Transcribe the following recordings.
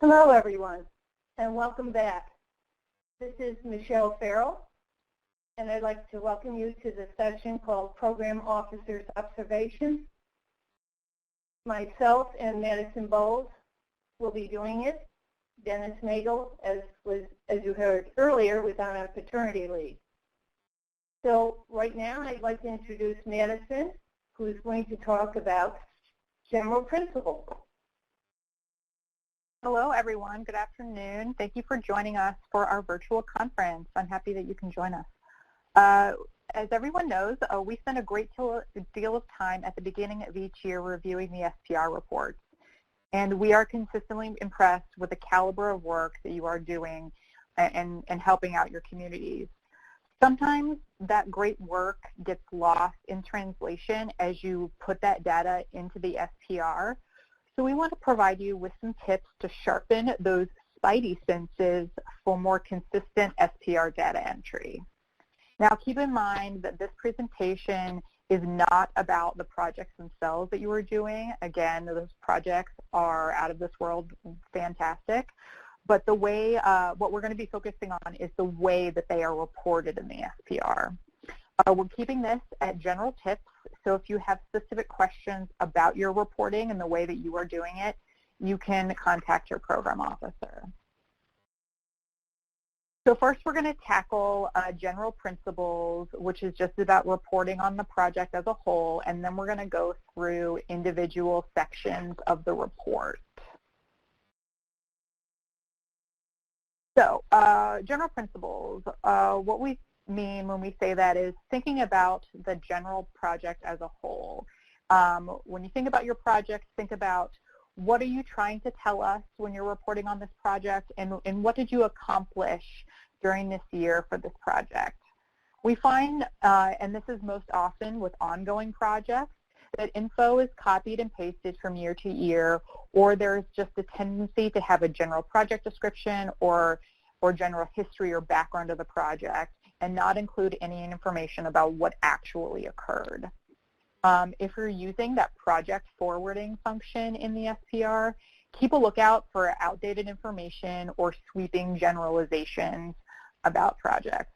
Hello, everyone, and welcome back. This is Michele Farrell, and I'd like to welcome you to the session called Program Officers Observations. Myself and Madison Bolls will be doing it. Dennis Nagel, as you heard earlier, was on a paternity leave. So right now, I'd like to introduce Madison, who is going to talk about general principles. Hello, everyone. Good afternoon. Thank you for joining us for our virtual conference. I'm happy that you can join us. As everyone knows, we spend a great deal of time at the beginning of each year reviewing the SPR reports. And we are consistently impressed with the caliber of work that you are doing and helping out your communities. Sometimes that great work gets lost in translation as you put that data into the SPR. So we want to provide you with some tips to sharpen those spidey senses for more consistent SPR data entry. Now keep in mind that this presentation is not about the projects themselves that you are doing. Again, those projects are out of this world fantastic. But the way, what we're going to be focusing on is the way that they are reported in the SPR. We're keeping this at general tips, so if you have specific questions about your reporting and the way that you are doing it, you can contact your program officer. So first we're going to tackle general principles, which is just about reporting on the project as a whole, and then we're going to go through individual sections of the report. So general principles, what we mean when we say that is thinking about the general project as a whole. When you think about your project, think about what are you trying to tell us when you're reporting on this project, and what did you accomplish during this year for this project. We find, and this is most often with ongoing projects, that info is copied and pasted from year to year, or there's just a tendency to have a general project description or general history or background of the project and not include any information about what actually occurred. If you're using that project forwarding function in the SPR, keep a lookout for outdated information or sweeping generalizations about projects.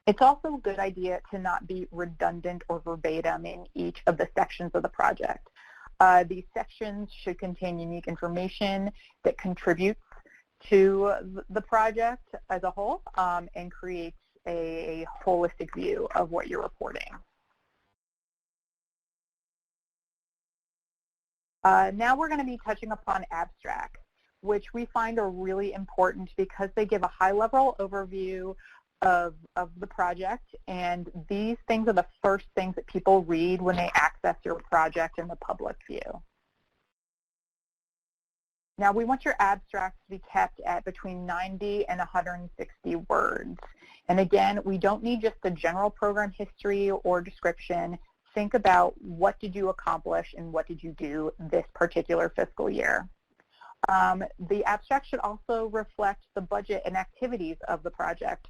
It's also a good idea to not be redundant or verbatim in each of the sections of the project. These sections should contain unique information that contributes to the project as a whole and creates a holistic view of what you're reporting. Now we're going to be touching upon abstracts, which we find are really important because they give a high-level overview of the project, and these things are the first things that people read when they access your project in the public view. Now we want your abstracts to be kept at between 90 and 160 words. And again, we don't need just the general program history or description. Think about what did you accomplish and what did you do this particular fiscal year. The abstract should also reflect the budget and activities of the project.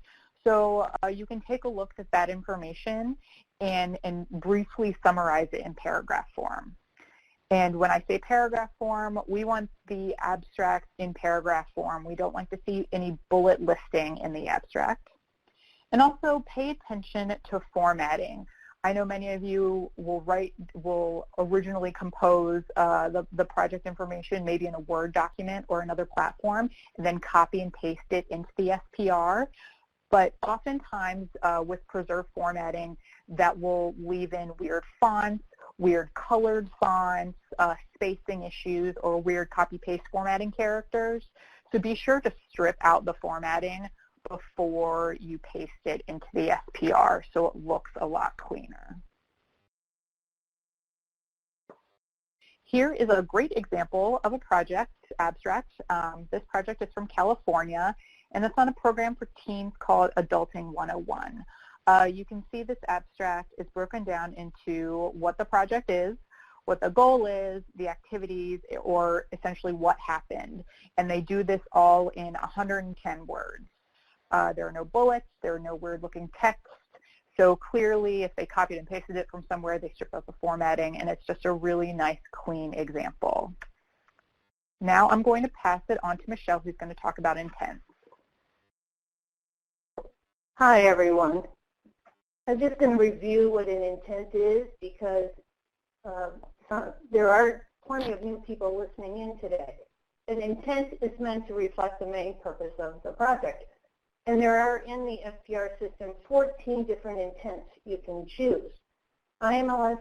So you can take a look at that information and briefly summarize it in paragraph form. And when I say paragraph form, we want the abstract in paragraph form. We don't want to see any bullet listing in the abstract. And also pay attention to formatting. I know many of you will originally compose the project information maybe in a Word document or another platform and then copy and paste it into the SPR. But oftentimes with preserved formatting, that will leave in weird fonts, weird colored fonts, spacing issues, or weird copy-paste formatting characters. So be sure to strip out the formatting before you paste it into the SPR so it looks a lot cleaner. Here is a great example of a project abstract. This project is from California, and it's on a program for teens called Adulting 101. You can see this abstract is broken down into what the project is, what the goal is, the activities, or essentially what happened. And they do this all in 110 words. There are no bullets, there are no weird-looking text. So clearly, if they copied and pasted it from somewhere, they stripped out the formatting, and it's just a really nice, clean example. Now I'm going to pass it on to Michele, who's going to talk about intent. Hi, everyone. I'm just going to review what an intent is because there are plenty of new people listening in today. An intent is meant to reflect the main purpose of the project. And there are in the SPR system 14 different intents you can choose. IMLS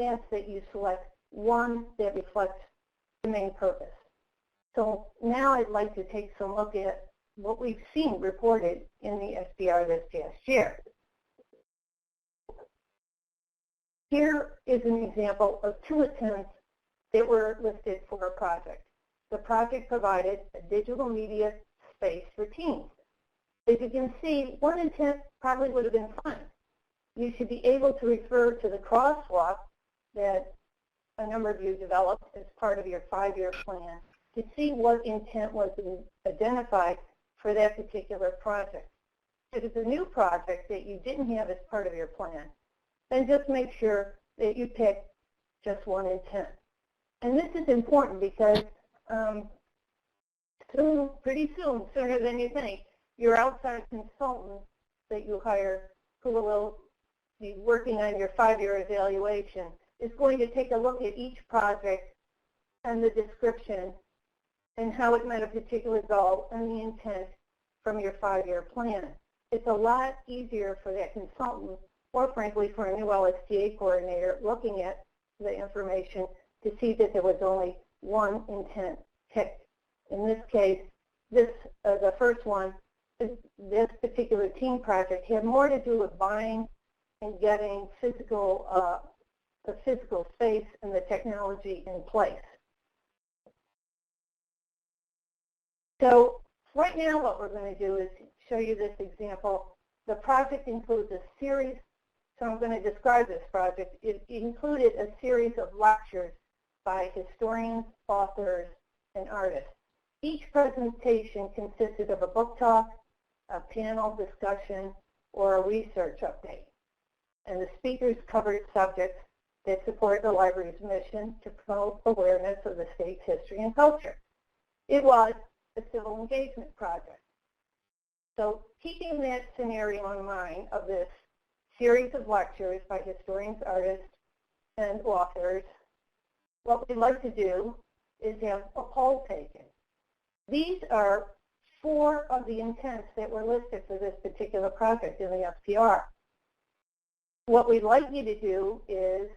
asks that you select one that reflects the main purpose. So now I'd like to take some look at what we've seen reported in the SPR this past year. Here is an example of 2 intents that were listed for a project. The project provided a digital media space for teens. As you can see, one intent probably would have been fun. You should be able to refer to the crosswalk that a number of you developed as part of your 5-year plan to see what intent was identified for that particular project. If it's a new project that you didn't have as part of your plan, then just make sure that you pick just one intent. And this is important because pretty soon, sooner than you think, your outside consultant that you hire who will be working on your 5-year evaluation is going to take a look at each project and the description and how it met a particular goal and the intent from your 5-year plan. It's a lot easier for that consultant or frankly for a new LSTA coordinator looking at the information to see that there was only one intent picked. In this case, the first one, this particular team project had more to do with buying and getting the physical space and the technology in place. So right now what we're going to do is show you this example. The project includes a series, so I'm going to describe this project. It included a series of lectures by historians, authors, and artists. Each presentation consisted of a book talk, a panel discussion, or a research update. And the speakers covered subjects that support the library's mission to promote awareness of the state's history and culture. It was a civil engagement project. So keeping that scenario in mind of this series of lectures by historians, artists, and authors, what we'd like to do is have a poll taken. These are 4 of the intents that were listed for this particular project in the SPR. What we'd like you to do is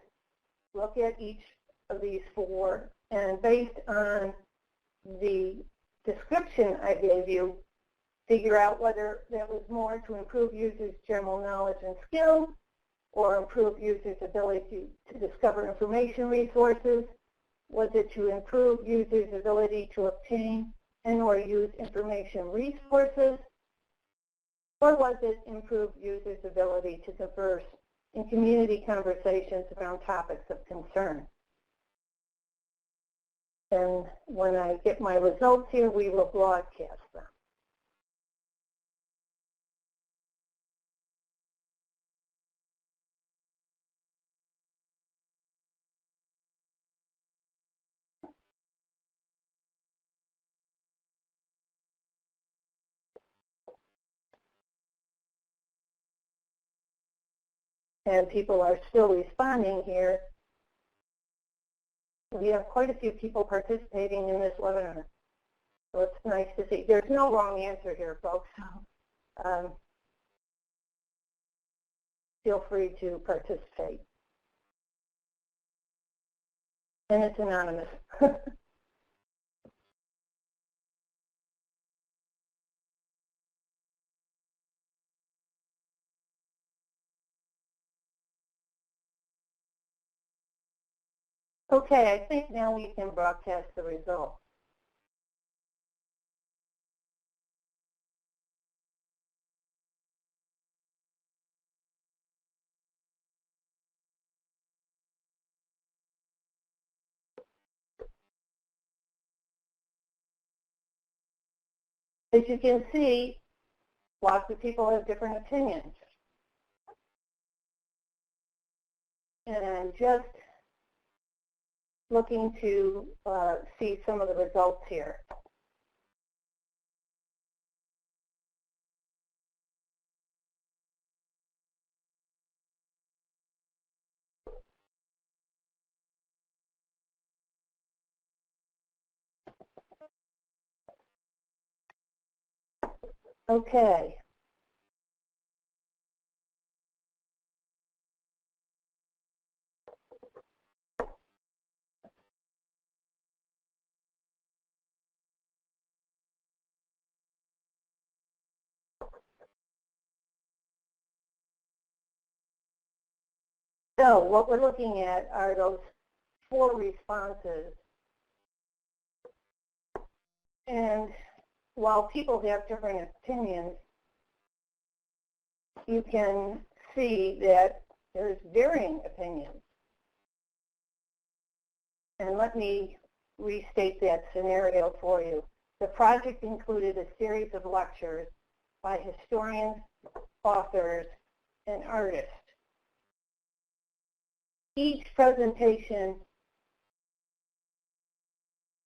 look at each of these 4 and based on the description I gave you, figure out whether that was more to improve users' general knowledge and skills or improve users' ability to discover information resources. Was it to improve users' ability to obtain and or use information resources? Or was it improve users' ability to converse in community conversations around topics of concern? And when I get my results here, we will broadcast them. And people are still responding here. We have quite a few people participating in this webinar. So it's nice to see. There's no wrong answer here, folks. Feel free to participate. And it's anonymous. Okay, I think now we can broadcast the results. As you can see, lots of people have different opinions. And I'm just looking to see some of the results here. Okay. So what we're looking at are those 4 responses. And while people have different opinions, you can see that there's varying opinions. And let me restate that scenario for you. The project included a series of lectures by historians, authors, and artists. Each presentation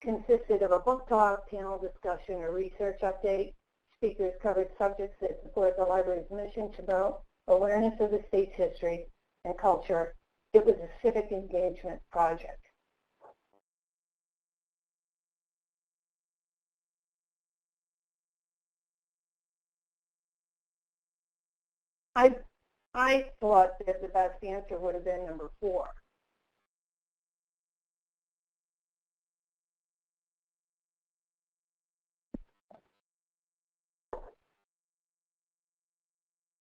consisted of a book talk, panel discussion, or research update. Speakers covered subjects that support the library's mission to promote awareness of the state's history and culture. It was a civic engagement project. I thought that the best answer would have been number 4.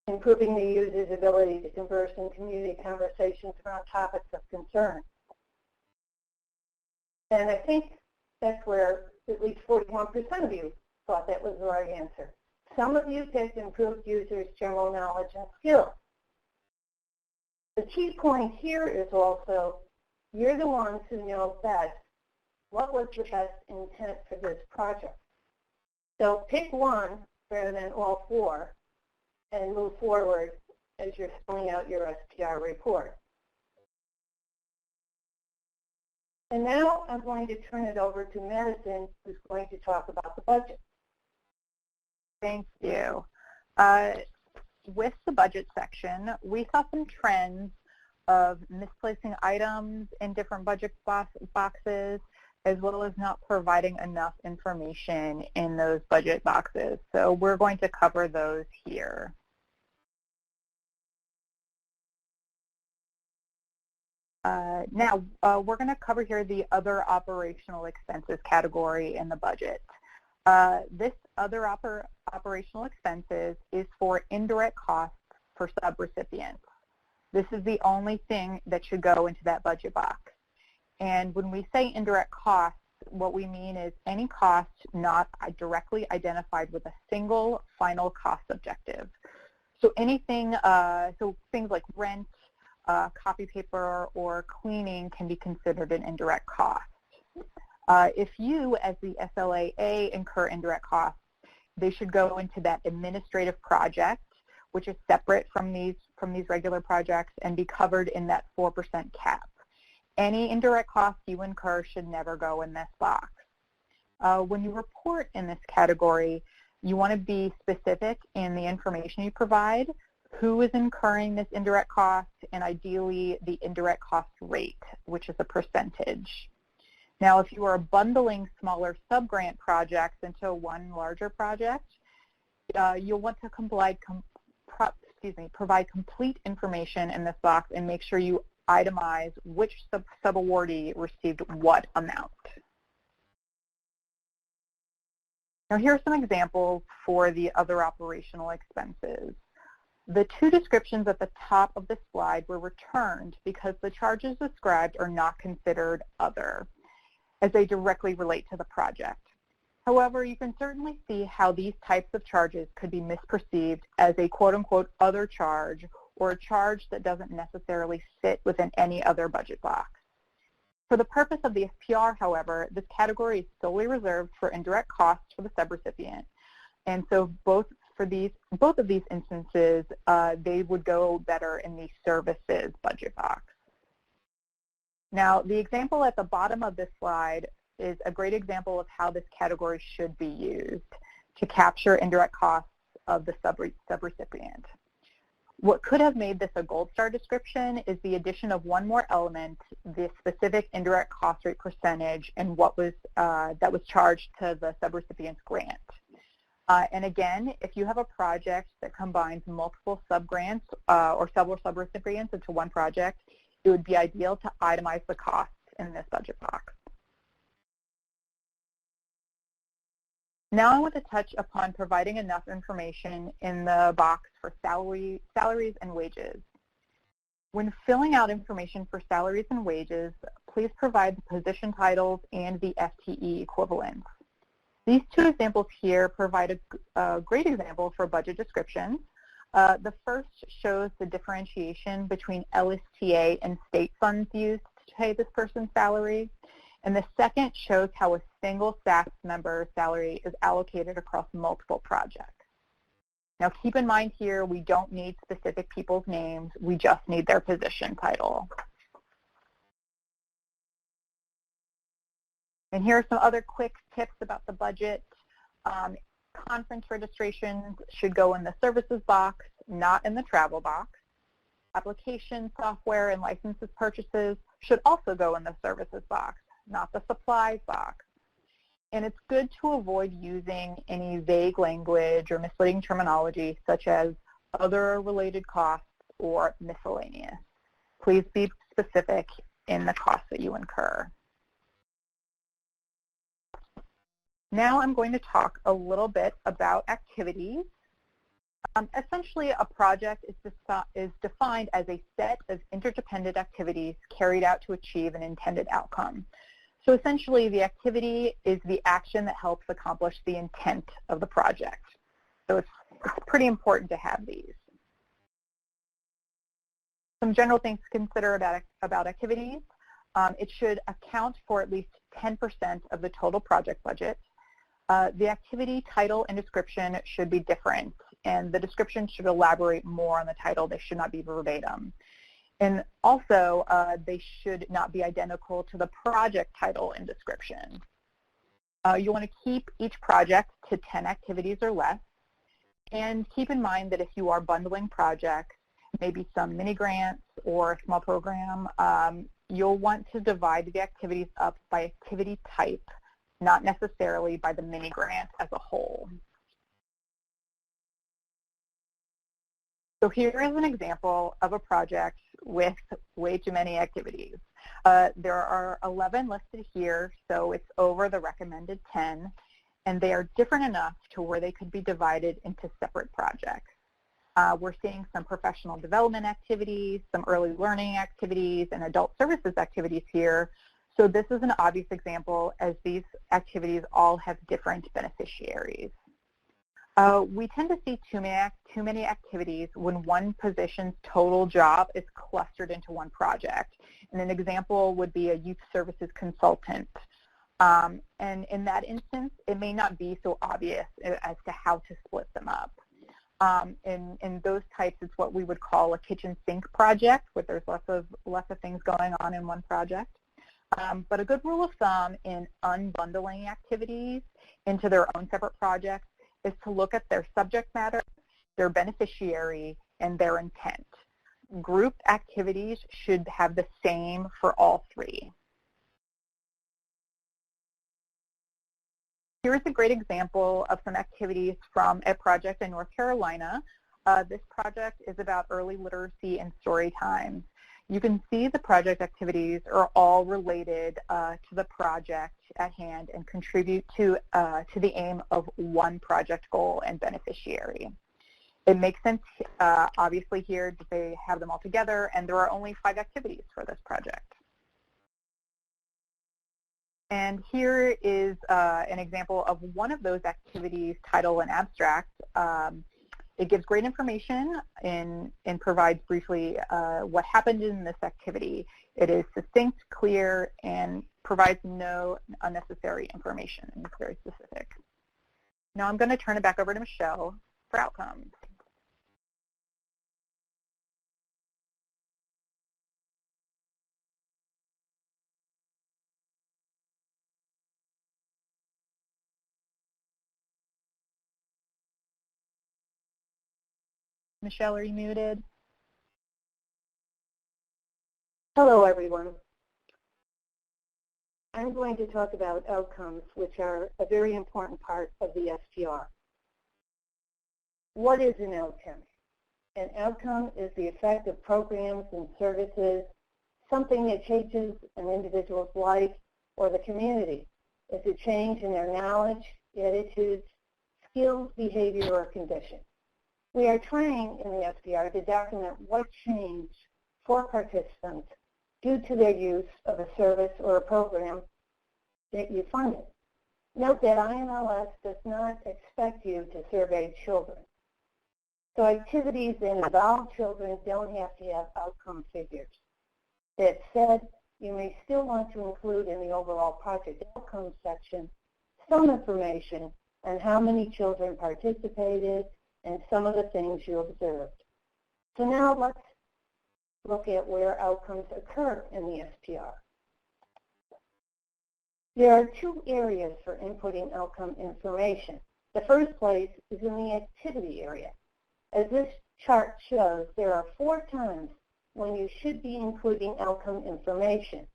Improving the user's ability to converse in community conversations around topics of concern. And I think that's where at least 41% of you thought that was the right answer. Some of you picked improved users' general knowledge and skills. The key point here is also, you're the ones who know best what was the best intent for this project. So pick one rather than all 4 and move forward as you're filling out your SPR report. And now I'm going to turn it over to Madison, who's going to talk about the budget. Thank you. With the budget section, we saw some trends of misplacing items in different budget boxes, as well as not providing enough information in those budget boxes. So we're going to cover those here. Now, we're going to cover here the other operational expenses category in the budget. This other operational expenses is for indirect costs for subrecipients. This is the only thing that should go into that budget box. And when we say indirect costs, what we mean is any cost not directly identified with a single final cost objective. So anything, so things like rent, copy paper, or cleaning can be considered an indirect cost. If you, as the SLAA, incur indirect costs, they should go into that administrative project, which is separate from these regular projects, and be covered in that 4% cap. Any indirect costs you incur should never go in this box. When you report in this category, you want to be specific in the information you provide, who is incurring this indirect cost, and ideally the indirect cost rate, which is a percentage. Now, if you are bundling smaller sub-grant projects into one larger project, you'll want to provide complete information in this box and make sure you itemize which sub-awardee received what amount. Now, here are some examples for the other operational expenses. The 2 descriptions at the top of the slide were returned because the charges described are not considered other, as they directly relate to the project. However, you can certainly see how these types of charges could be misperceived as a quote-unquote other charge, or a charge that doesn't necessarily sit within any other budget box. For the purpose of the SPR, however, this category is solely reserved for indirect costs for the subrecipient. And so both of these instances, they would go better in the services budget box. Now, the example at the bottom of this slide is a great example of how this category should be used to capture indirect costs of the subrecipient. What could have made this a gold star description is the addition of one more element, the specific indirect cost rate percentage, and what was that was charged to the subrecipient's grant. And again, if you have a project that combines multiple subgrants or several subrecipients into one project, it would be ideal to itemize the costs in this budget box. Now I want to touch upon providing enough information in the box for salaries and wages. When filling out information for salaries and wages, please provide the position titles and the FTE equivalents. These two examples here provide a great example for budget descriptions. The first shows the differentiation between LSTA and state funds used to pay this person's salary. And the second shows how a single staff member's salary is allocated across multiple projects. Now keep in mind here, we don't need specific people's names, we just need their position title. And here are some other quick tips about the budget. Conference registrations should go in the services box, not in the travel box. Application software and licenses purchases should also go in the services box, not the supplies box. And it's good to avoid using any vague language or misleading terminology such as other related costs or miscellaneous. Please be specific in the costs that you incur. Now I'm going to talk a little bit about activities. Essentially, a project is defined as a set of interdependent activities carried out to achieve an intended outcome. So essentially, the activity is the action that helps accomplish the intent of the project. So it's pretty important to have these. Some general things to consider about activities. It should account for at least 10% of the total project budget. The activity title and description should be different, and the description should elaborate more on the title. They should not be verbatim. And also, they should not be identical to the project title and description. You want to keep each project to 10 activities or less. And keep in mind that if you are bundling projects, maybe some mini grants or a small program, you'll want to divide the activities up by activity type, not necessarily by the mini grant as a whole. So here is an example of a project with way too many activities. There are 11 listed here, so it's over the recommended 10, and they are different enough to where they could be divided into separate projects. We're seeing some professional development activities, some early learning activities, and adult services activities here. So this is an obvious example, as these activities all have different beneficiaries. We tend to see too many activities when one position's total job is clustered into one project. And an example would be a youth services consultant. And in that instance, it may not be so obvious as to how to split them up. In those types, it's what we would call a kitchen sink project, where there's lots of things going on in one project. But a good rule of thumb in unbundling activities into their own separate projects is to look at their subject matter, their beneficiary, and their intent. Grouped activities should have the same for all three. Here's a great example of some activities from a project in North Carolina. This project is about early literacy and story time. You can see the project activities are all related to the project at hand and contribute to the aim of one project goal and beneficiary. It makes sense, obviously, here that they have them all together, and there are only 5 activities for this project. And here is an example of one of those activities, title and abstract. It gives great information and provides briefly what happened in this activity. It is succinct, clear, and provides no unnecessary information. It's very specific. Now I'm going to turn it back over to Michele for outcomes. Michele, are you muted? Hello, everyone. I'm going to talk about outcomes, which are a very important part of the SPR. What is an outcome? An outcome is the effect of programs and services, something that changes an individual's life or the community. It's a change in their knowledge, attitudes, skills, behavior, or condition. We are trying in the SPR to document what changed for participants due to their use of a service or a program that you funded. Note that IMLS does not expect you to survey children. So activities that involve children don't have to have outcome figures. That said, you may still want to include in the overall project outcomes section some information on how many children participated and some of the things you observed. So now let's look at where outcomes occur in the SPR. There are two areas for inputting outcome information. The first place is in the activity area. As this chart shows, there are 4 times when you should be including outcome information.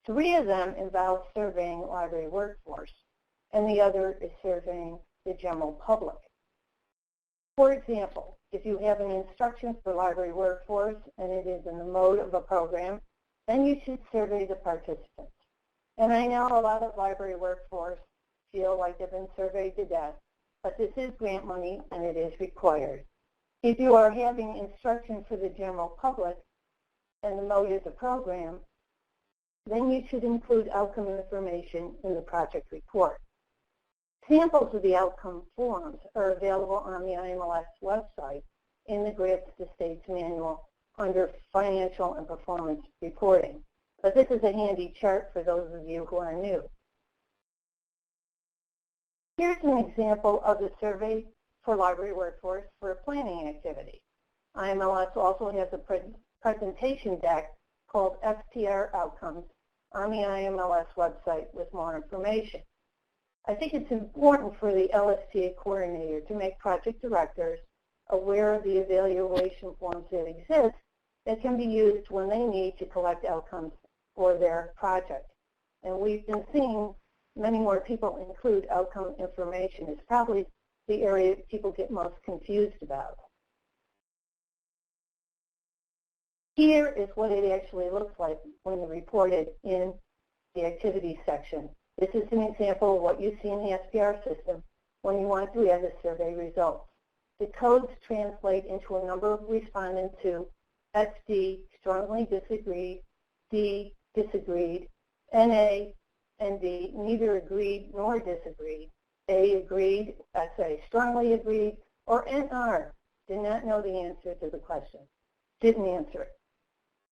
3 of them involve surveying library workforce, and the other is surveying the general public. For example, if you have an instruction for library workforce and it is in the mode of a program, then you should survey the participants. And I know a lot of library workforce feel like they've been surveyed to death, but this is grant money and it is required. If you are having instruction for the general public and the mode is a program, then you should include outcome information in the project report. Samples of the outcome forms are available on the IMLS website in the Grants to States Manual under Financial and Performance Reporting. But this is a handy chart for those of you who are new. Here's an example of the survey for library workforce for a planning activity. IMLS also has a presentation deck called SPR Outcomes on the IMLS website with more information. I think it's important for the LSTA coordinator to make project directors aware of the evaluation forms that exist that can be used when they need to collect outcomes for their project. And we've been seeing many more people include outcome information. It's probably the area people get most confused about. Here is what it actually looks like when you report it in the activities section. This is an example of what you see in the SPR system when you want to add the survey results. The codes translate into a number of respondents who SD, strongly disagreed, D, disagreed, NA, and D, neither agreed nor disagreed, A, agreed, SA, strongly agreed, or NR, did not know the answer to the question, didn't answer it.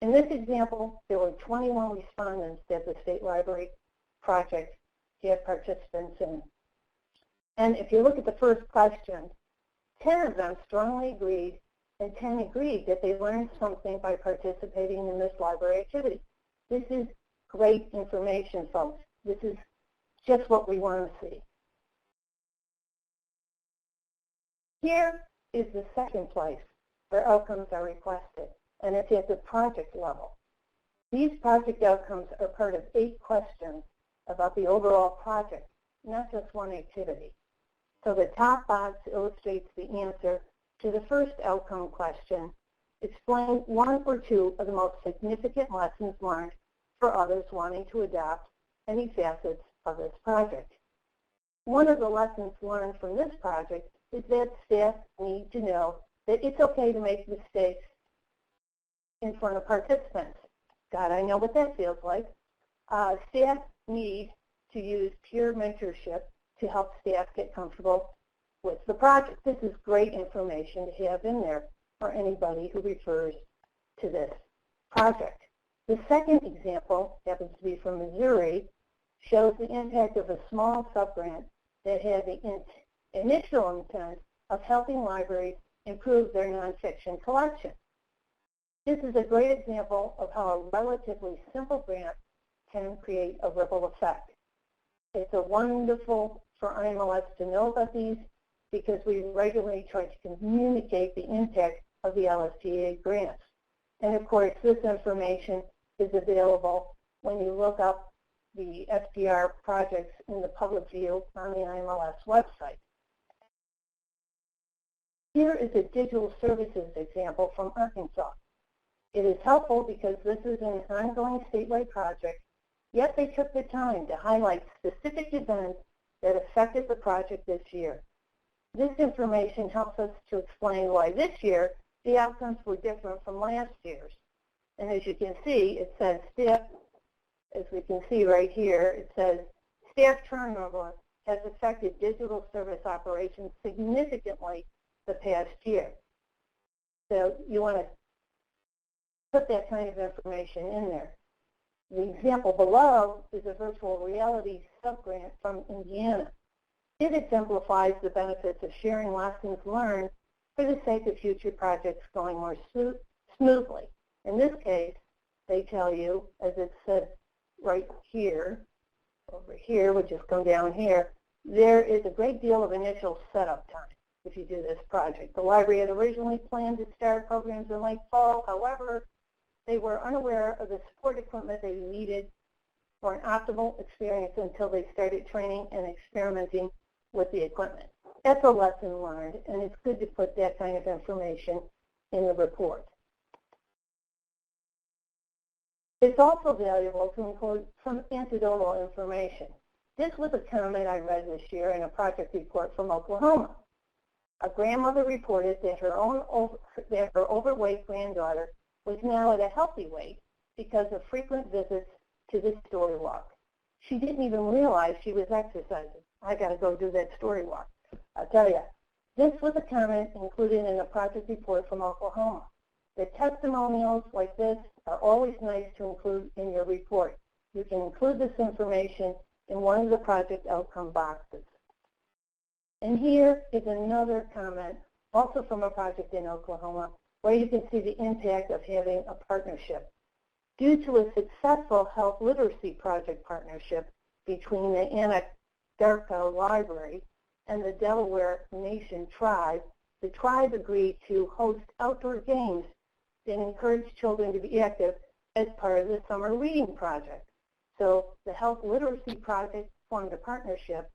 In this example, there were 21 respondents that the State Library project had participants in. And if you look at the first question, 10 of them strongly agreed and 10 agreed that they learned something by participating in this library activity. This is great information, folks. This is just what we want to see. Here is the second place where outcomes are requested, and it's at the project level. These project outcomes are part of 8 questions about the overall project, not just one activity. So the top box illustrates the answer to the first outcome question. Explain 1 or 2 of the most significant lessons learned for others wanting to adopt any facets of this project. One of the lessons learned from this project is that staff need to know that it's okay to make mistakes in front of participants. God, I know what that feels like. Staff need to use peer mentorship to help staff get comfortable with the project. This is great information to have in there for anybody who refers to this project. The second example happens to be from Missouri, shows the impact of a small subgrant that had the initial intent of helping libraries improve their nonfiction collection. This is a great example of how a relatively simple grant can create a ripple effect. It's a wonderful for IMLS to know about these because we regularly try to communicate the impact of the LSTA grants. And of course, this information is available when you look up the SDR projects in the public view on the IMLS website. Here is a digital services example from Arkansas. It is helpful because this is an ongoing statewide project, yet they took the time to highlight specific events that affected the project this year. This information helps us to explain why this year the outcomes were different from last year's. And as you can see, it says staff, as we can see right here, it says staff turnover has affected digital service operations significantly the past year. So you want to put that kind of information in there. The example below is a virtual reality subgrant from Indiana. It exemplifies the benefits of sharing lessons learned for the sake of future projects going more smoothly. In this case, they tell you, as it said right here, over here, which is come down here, there is a great deal of initial setup time if you do this project. The library had originally planned to start programs in late fall. However, they were unaware of the support equipment they needed for an optimal experience until they started training and experimenting with the equipment. That's a lesson learned, and it's good to put that kind of information in the report. It's also valuable to include some anecdotal information. This was a comment I read this year in a project report from Oklahoma. A grandmother reported that her overweight granddaughter was now at a healthy weight because of frequent visits to the story walk. She didn't even realize she was exercising. I got to go do that story walk. I'll tell you, this was a comment included in a project report from Oklahoma. The testimonials like this are always nice to include in your report. You can include this information in one of the project outcome boxes. And here is another comment, also from a project in Oklahoma, where you can see the impact of having a partnership. Due to a successful health literacy project partnership between the Antidote Library and the Delaware Nation Tribe, the tribe agreed to host outdoor games that encourage children to be active as part of the summer reading project. So the health literacy project formed a partnership,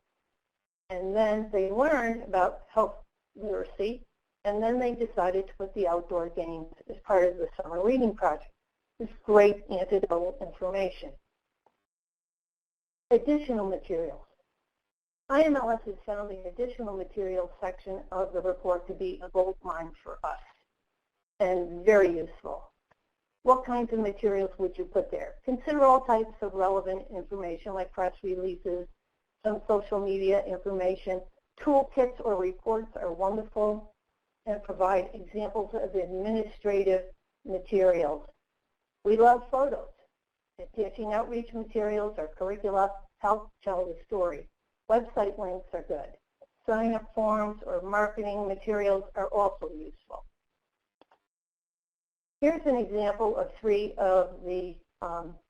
and then they learned about health literacy, and then they decided to put the outdoor games as part of the summer reading project. It's great anecdotal information. Additional materials. IMLS has found the additional materials section of the report to be a gold mine for us and very useful. What kinds of materials would you put there? Consider all types of relevant information like press releases, some social media information. Toolkits or reports are wonderful and provide examples of administrative materials. We love photos. Attaching outreach materials or curricula help tell the story. Website links are good. Sign-up forms or marketing materials are also useful. Here's an example of 3 of the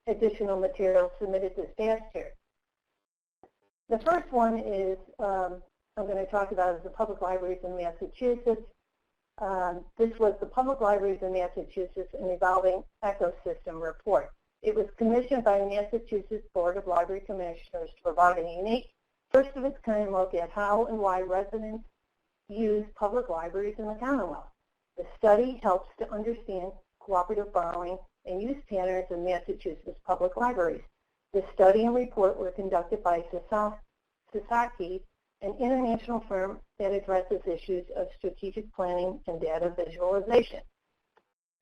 additional materials submitted this past year. The first one is, I'm going to talk about is the Public Libraries in Massachusetts. This was the Public Libraries in Massachusetts, an Evolving Ecosystem report. It was commissioned by the Massachusetts Board of Library Commissioners to provide a unique, first-of-its-kind look at how and why residents use public libraries in the Commonwealth. The study helps to understand cooperative borrowing and use patterns in Massachusetts public libraries. The study and report were conducted by Sasaki, an international firm that addresses issues of strategic planning and data visualization.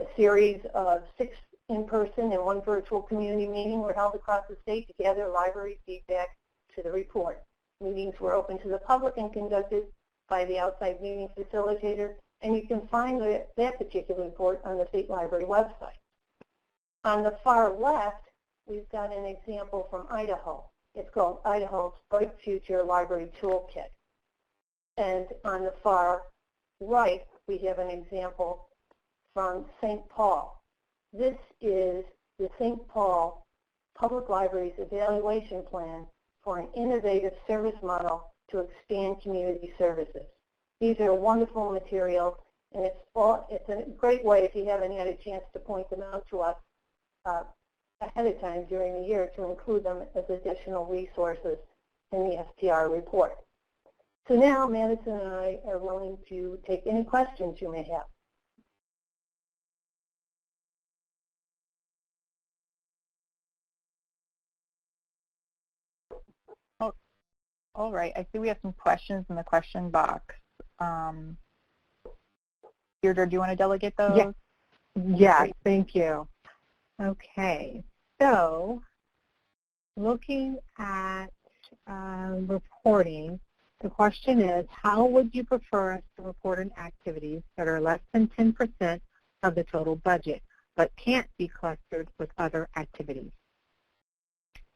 A series of 6 in-person and 1 virtual community meeting were held across the state to gather library feedback to the report. Meetings were open to the public and conducted by the outside meeting facilitator, and you can find that particular report on the State Library website. On the far left, we've got an example from Idaho. It's called Idaho's Bright Future Library Toolkit. And on the far right, we have an example from St. Paul. This is the St. Paul Public Library's evaluation plan for an innovative service model to expand community services. These are wonderful materials, And it's a great way, if you haven't had a chance to point them out to us ahead of time during the year, to include them as additional resources in the STR report. So now Madison and I are willing to take any questions you may have. Oh, all right. I see we have some questions in the question box. Deirdre, do you want to delegate those? Yes, thank you. Okay, so looking at reporting, the question is, how would you prefer us to report on activities that are less than 10% of the total budget, but can't be clustered with other activities?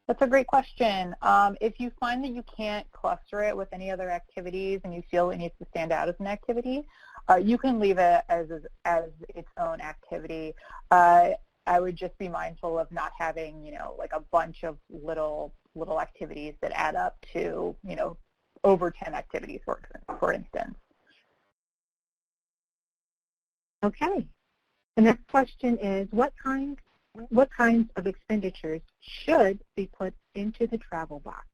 That's a great question. If you find that you can't cluster it with any other activities and you feel it needs to stand out as an activity, you can leave it as its own activity. I would just be mindful of not having, like a bunch of little activities that add up to, over 10 activities, for instance. Okay. The next question is, what kinds of expenditures should be put into the travel box?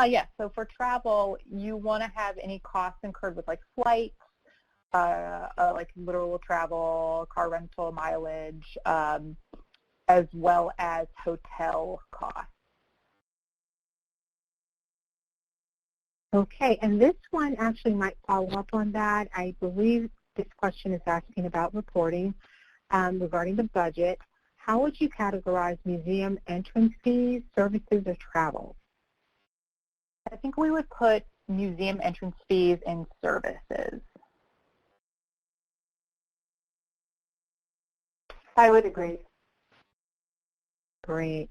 Yes, so for travel, you want to have any costs incurred with like flights, like literal travel, car rental, mileage, as well as hotel costs. Okay, and this one actually might follow up on that. I believe this question is asking about reporting regarding the budget. How would you categorize museum entrance fees, services, or travel? I think we would put museum entrance fees and services. I would agree. Great.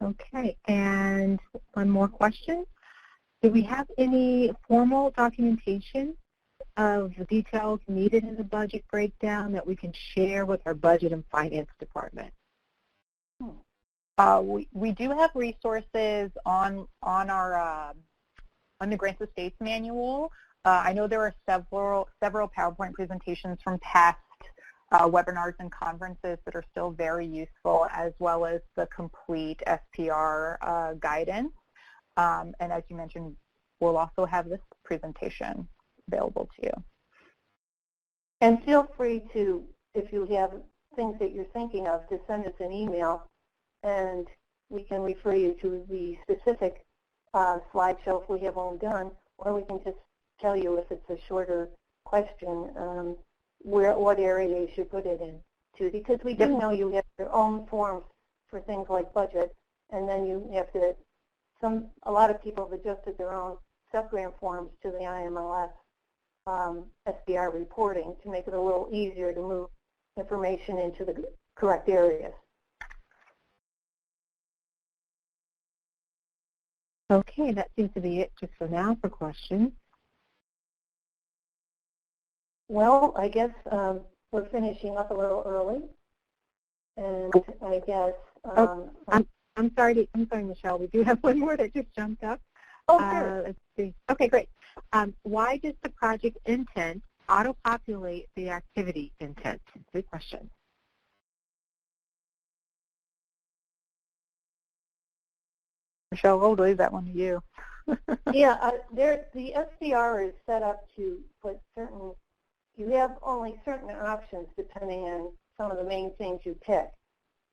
Okay, and one more question. Do we have any formal documentation of the details needed in the budget breakdown that we can share with our budget and finance department? We do have resources on the Grants of States manual. I know there are several PowerPoint presentations from past webinars and conferences that are still very useful, as well as the complete SPR guidance. And as you mentioned, we'll also have this presentation available to you. And feel free to, if you have things that you're thinking of, to send us an email, and we can refer you to the specific slideshow if we have one done, or we can just tell you if it's a shorter question, what area you should put it in to, because we do know you have your own forms for things like budget, and then you have to, a lot of people have adjusted their own sub-grant forms to the IMLS SBR reporting to make it a little easier to move information into the correct areas. Okay, that seems to be it just for now for questions. Well, I guess we're finishing up a little early, and I guess. I'm sorry, Michele. We do have one more that just jumped up. Oh, sure. Let's see. Okay, great. Why does the project intent auto-populate the activity intent? Good question. Michele, we'll leave that one to you. Yeah, the SCR is set up to put certain, you have only certain options depending on some of the main things you pick.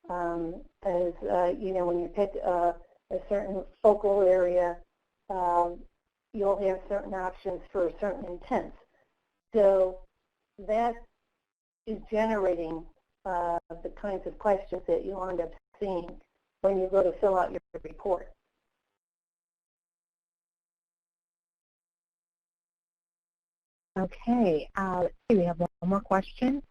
As when you pick a certain focal area, you'll have certain options for certain intents. So that is generating the kinds of questions that you end up seeing when you go to fill out your report. Okay, let's see, we have one more question.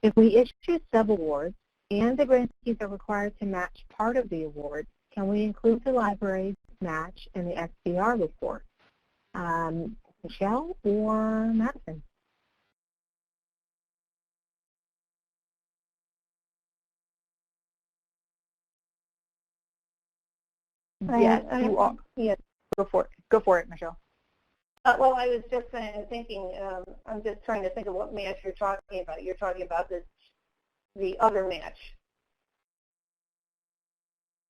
If we issue sub-awards and the grantees are required to match part of the award, can we include the library's match in the SBR report? Michele or Madison? Yes, you are. Yes. Go for it, Michele. Well, I was just thinking, I'm just trying to think of what match you're talking about. You're talking about the other match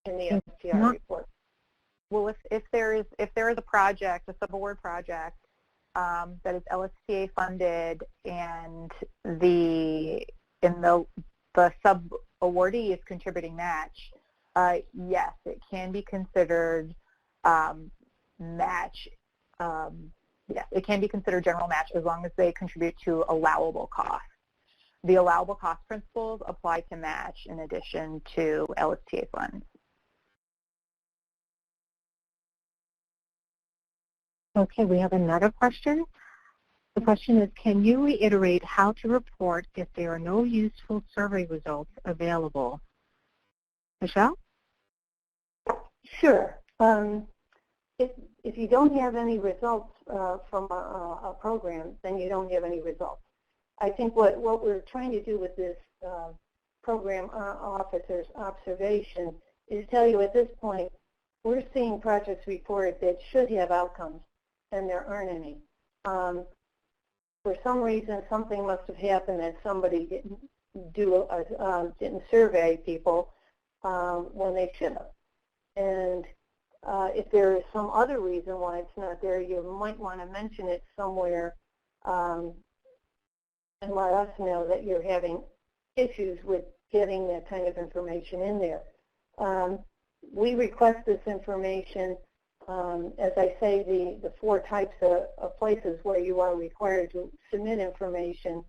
in the STR report. Well, if there is a project, a subaward project that is LSTA funded, and the sub awardee is contributing match, yes, it can be considered match. Yes, it can be considered general match as long as they contribute to allowable costs. The allowable cost principles apply to match in addition to LSTA funds. Okay, we have another question. The question is, can you reiterate how to report if there are no useful survey results available? Michele? Sure. If you don't have any results from a program, then you don't have any results. I think what we're trying to do with this program officer's observation is tell you at this point, we're seeing projects reported that should have outcomes, and there aren't any. For some reason, something must have happened that somebody didn't survey people when they should have. And if there is some other reason why it's not there, you might want to mention it somewhere and let us know that you're having issues with getting that kind of information in there. We request this information, as I say, the 4 types of places where you are required to submit information.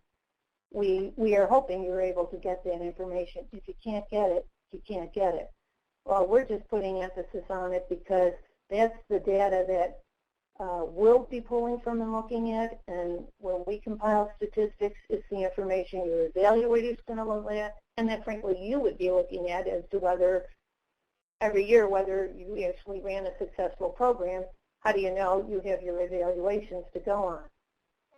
We are hoping you're able to get that information. If you can't get it, you can't get it. Well, we're just putting emphasis on it because that's the data that we'll be pulling from and looking at, and when we compile statistics, it's the information your evaluator is going to look at, and that frankly you would be looking at as to whether every year whether you actually ran a successful program. How do you know you have your evaluations to go on?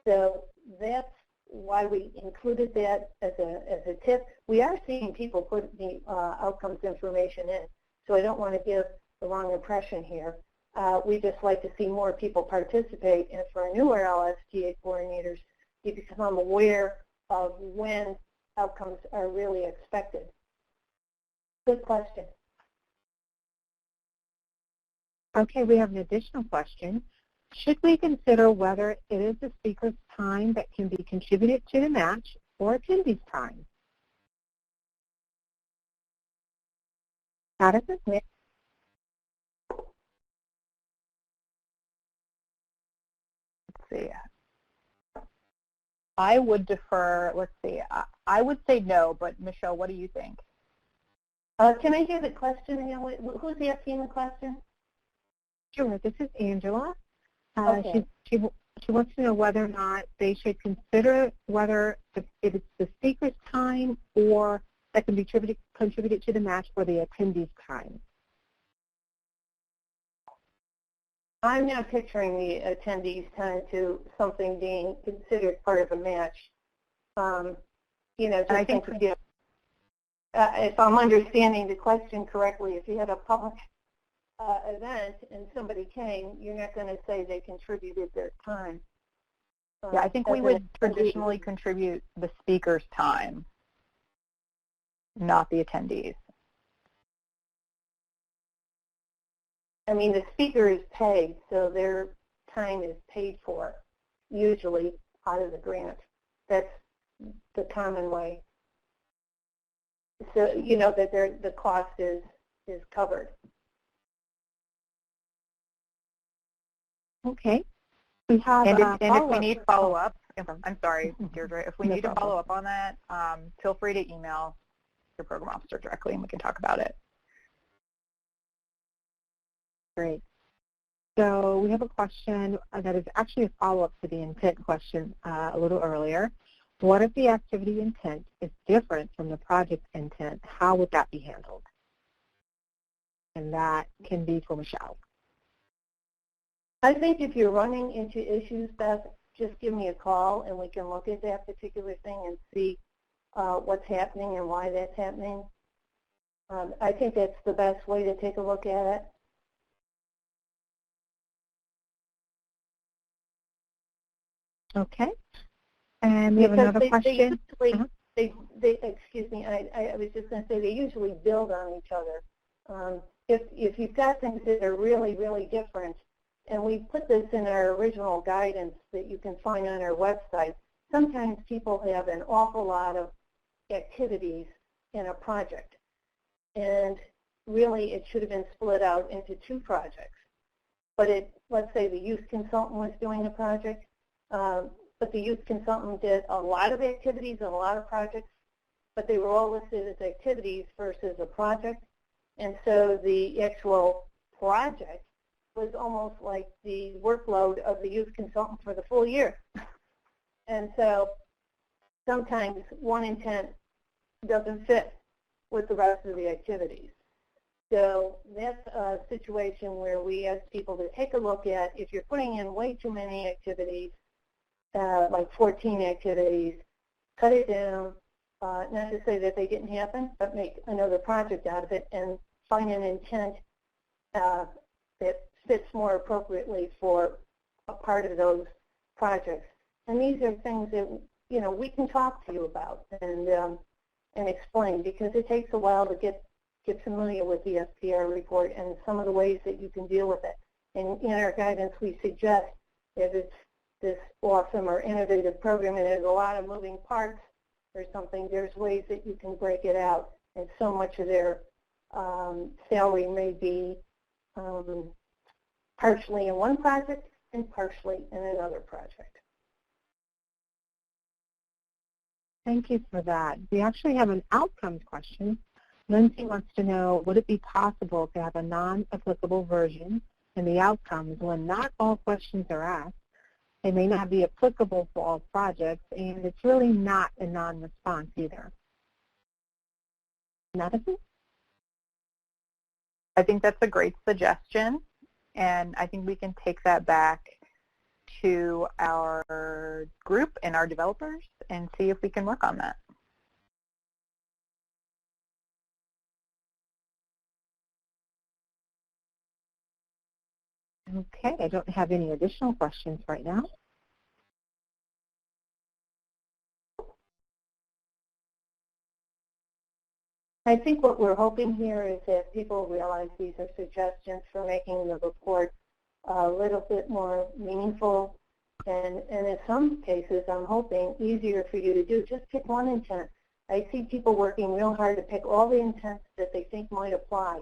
So that's why we included that as a tip. We are seeing people put the outcomes information in, so I don't want to give the wrong impression here. We just like to see more people participate, and for newer LSTA coordinators, you become aware of when outcomes are really expected. Good question. Okay, we have an additional question. Should we consider whether it is the speaker's time that can be contributed to the match or attendees' time? Madison? Let's see. I would defer, let's see, I would say no, but Michele, what do you think? Can I hear the question again? Who's asking the question? Sure, this is Angela. Okay. She wants to know whether or not they should consider whether if it's the speaker's time or that can be contributed to the match or the attendee's time. I'm not picturing the attendees' time to something being considered part of a match. You know, just think if I'm understanding the question correctly, if you had a public event and somebody came, you're not going to say they contributed their time. Yeah, I think we would traditionally contribute the speaker's time, not the attendees. I mean, the speaker is paid, so their time is paid for, usually out of the grant. That's the common way. So, you know, that the cost is covered. Okay. We have and if we need follow-up, I'm sorry, Deirdre, if we need to follow up on that, feel free to email your program officer directly and we can talk about it. Great. So we have a question that is actually a follow-up to the intent question a little earlier. What if the activity intent is different from the project intent? How would that be handled? And that can be for Michele. I think if you're running into issues, Beth, just give me a call and we can look at that particular thing and see what's happening and why that's happening. I think that's the best way to take a look at it. Okay. And we have another question. Excuse me, I was just going to say they usually build on each other. If you've got things that are really, really different, and we put this in our original guidance that you can find on our website, sometimes people have an awful lot of activities in a project. And really, it should have been split out into 2 projects. But let's say the youth consultant was doing a project, but the youth consultant did a lot of activities and a lot of projects, but they were all listed as activities versus a project. And so the actual project was almost like the workload of the youth consultant for the full year. And so sometimes one intent doesn't fit with the rest of the activities. So that's a situation where we ask people to take a look at, if you're putting in way too many activities, like 14 activities, cut it down, not to say that they didn't happen, but make another project out of it and find an intent that fits more appropriately for a part of those projects. And these are things that, you know, we can talk to you about and explain, because it takes a while to get familiar with the SPR report and some of the ways that you can deal with it. And in our guidance, we suggest that it's this awesome or innovative program and there's a lot of moving parts or something, there's ways that you can break it out. And so much of their salary may be partially in one project and partially in another project. Thank you for that. We actually have an outcomes question. Lindsay wants to know, would it be possible to have a non-applicable version in the outcomes when not all questions are asked? They may not be applicable for all projects, and it's really not a non-response either. Madison? I think that's a great suggestion, and I think we can take that back to our group and our developers and see if we can work on that. Okay, I don't have any additional questions right now. I think what we're hoping here is that people realize these are suggestions for making the report a little bit more meaningful, and in some cases, I'm hoping, easier for you to do. Just pick one intent. I see people working real hard to pick all the intents that they think might apply.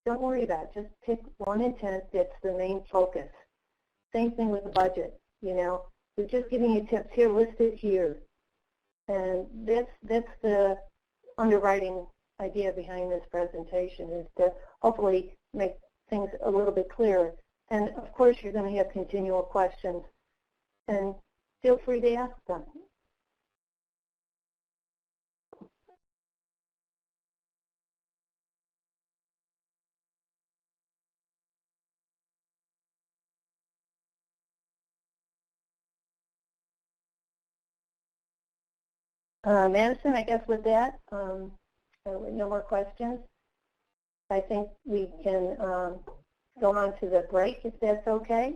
Don't worry about it. Just pick one intent that's the main focus. Same thing with the budget. You know, we're just giving you tips here, listed here, and that's the underwriting idea behind this presentation, is to hopefully make things a little bit clearer. And of course, you're going to have continual questions, and feel free to ask them. Madison, I guess with that, no more questions. I think we can go on to the break, if that's okay.